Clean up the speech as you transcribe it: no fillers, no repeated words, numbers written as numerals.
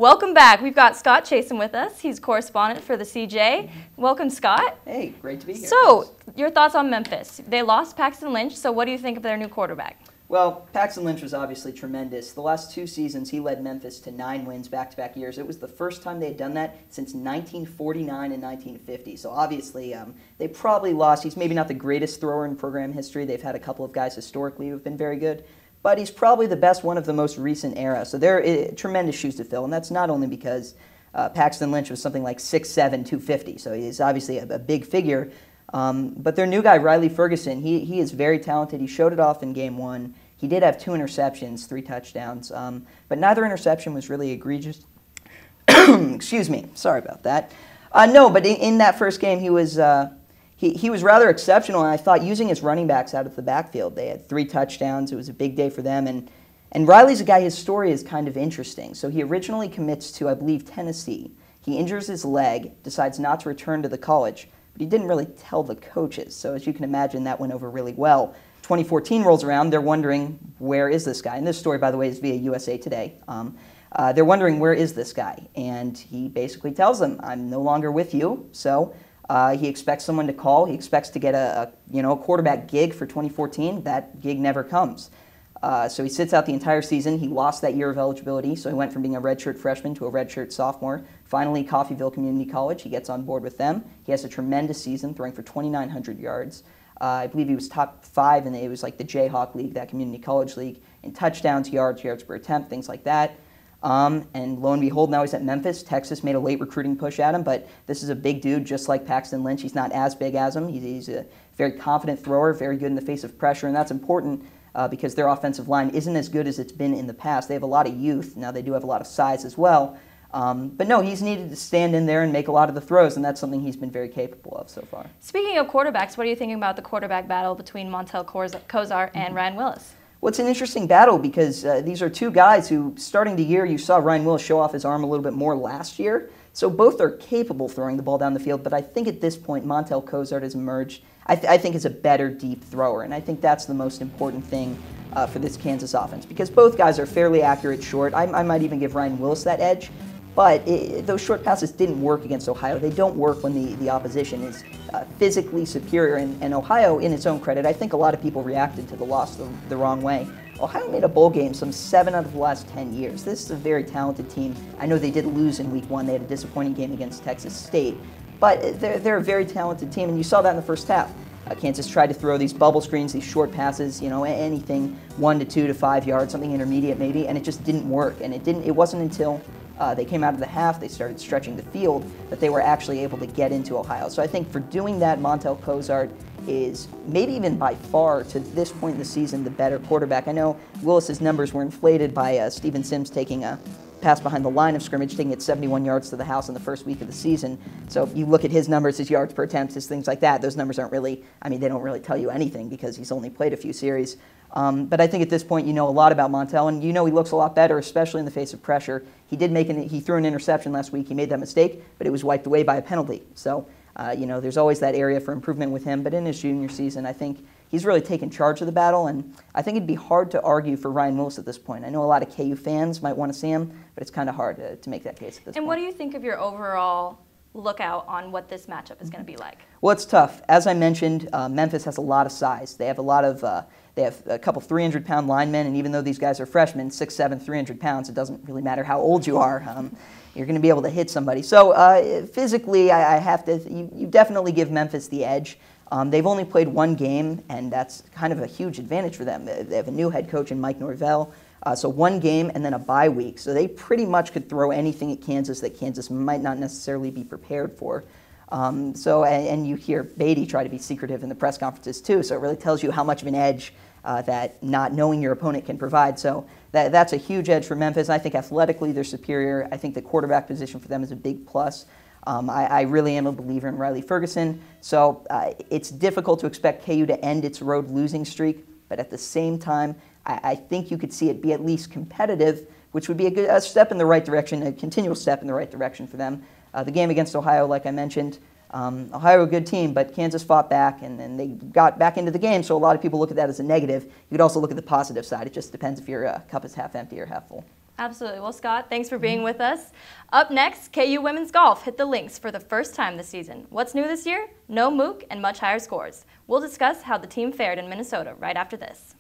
welcome back. We've got Scott Chasen with us. He's correspondent for the CJ. Welcome, Scott. Hey, great to be here. So, your thoughts on Memphis? They lost Paxton Lynch, so what do you think of their new quarterback? Well, Paxton Lynch was obviously tremendous. The last 2 seasons, he led Memphis to 9 wins back-to-back years. It was the first time they had done that since 1949 and 1950. So obviously, they probably lost. He's maybe not the greatest thrower in program history. They've had a couple of guys historically who have been very good. But he's probably the best one of the most recent era. So they're tremendous shoes to fill. And that's not only because Paxton Lynch was something like 6'7", 250. So he's obviously a big figure. But their new guy, Riley Ferguson, he is very talented. He showed it off in game 1. He did have 2 interceptions, 3 touchdowns, but neither interception was really egregious. Excuse me, sorry about that. No, but in that first game, he was rather exceptional, and I thought using his running backs out of the backfield. They had 3 touchdowns. It was a big day for them, and Riley's a guy, his story is kind of interesting. So he originally commits to, I believe, Tennessee. He injures his leg, decides not to return to the college, but he didn't really tell the coaches. So as you can imagine, that went over really well. 2014 rolls around, they're wondering, where is this guy? And this story, by the way, is via USA Today. They're wondering, where is this guy? And he basically tells them, I'm no longer with you. So he expects someone to call. He expects to get a quarterback gig for 2014. That gig never comes. So he sits out the entire season. He lost that year of eligibility, so he went from being a redshirt freshman to a redshirt sophomore. Finally, Coffeyville Community College, he gets on board with them. He has a tremendous season, throwing for 2,900 yards. I believe he was top 5, and it was like the Jayhawk League, that community college league, in touchdowns, yards per attempt, things like that. And lo and behold, now he's at Memphis. Texas made a late recruiting push at him, but this is a big dude, just like Paxton Lynch. He's not as big as him. He's a very confident thrower, very good in the face of pressure, and that's important because their offensive line isn't as good as it's been in the past. They have a lot of youth. Now, they do have a lot of size as well. But no, he's needed to stand in there and make a lot of the throws, and that's something he's been very capable of so far. Speaking of quarterbacks, what are you thinking about the quarterback battle between Montel Kozar and Ryan Willis? Well, it's an interesting battle because these are 2 guys who, starting the year, you saw Ryan Willis show off his arm a little bit more last year. So both are capable throwing the ball down the field, but I think at this point, Montel Kozar has emerged, I think, as a better deep thrower, and I think that's the most important thing for this Kansas offense because both guys are fairly accurate short. I might even give Ryan Willis that edge. But those short passes didn't work against Ohio. They don't work when the opposition is physically superior. And Ohio, in its own credit, I think a lot of people reacted to the loss the wrong way. Ohio made a bowl game some 7 out of the last 10 years. This is a very talented team. I know they did lose in week 1. They had a disappointing game against Texas State. But they're a very talented team, and you saw that in the first half. Kansas tried to throw these bubble screens, these short passes, anything 1 to 2 to 5 yards, something intermediate maybe, and it just didn't work. And it wasn't until they came out of the half, they started stretching the field, that they were actually able to get into Ohio. So I think for doing that, Montel Kozar is maybe even by far, to this point in the season, the better quarterback. I know Willis's numbers were inflated by Steven Sims taking a pass behind the line of scrimmage, taking it 71 yards to the house in the first week of the season. So if you look at his numbers, his yards per attempt, his things like that, those numbers aren't really, they don't really tell you anything because he's only played a few series. But I think at this point you know a lot about Montel, and he looks a lot better, especially in the face of pressure. He threw an interception last week. He made that mistake, but it was wiped away by a penalty. So, there's always that area for improvement with him. But in his junior season, I think he's really taken charge of the battle, and I think it'd be hard to argue for Ryan Willis at this point. I know a lot of KU fans might want to see him, but it's kind of hard to make that case at this point. And what do you think of your overall lookout on what this matchup is going to be like? Well, it's tough. As I mentioned, Memphis has a lot of size. They have they have a couple 300-pound linemen, and even though these guys are freshmen, 6'7", 300 pounds, it doesn't really matter how old you are. You're going to be able to hit somebody. So physically, I have to. You definitely give Memphis the edge. They've only played 1 game, and that's kind of a huge advantage for them. They have a new head coach in Mike Norvell. So 1 game and then a bye week. So they pretty much could throw anything at Kansas that Kansas might not necessarily be prepared for. And you hear Beatty try to be secretive in the press conferences too, so it really tells you how much of an edge that not knowing your opponent can provide. So that's a huge edge for Memphis. I think athletically they're superior. I think the quarterback position for them is a big plus. I really am a believer in Riley Ferguson. So it's difficult to expect KU to end its road losing streak, but at the same time, I think you could see it be at least competitive, which would be a step in the right direction, a continual step in the right direction for them. The game against Ohio, like I mentioned, Ohio a good team, but Kansas fought back, and they got back into the game, so a lot of people look at that as a negative. You could also look at the positive side. It just depends if your cup is half empty or half full. Absolutely. Well, Scott, thanks for being with us. Up next, KU women's golf hit the links for the first time this season. What's new this year? No mook and much higher scores. We'll discuss how the team fared in Minnesota right after this.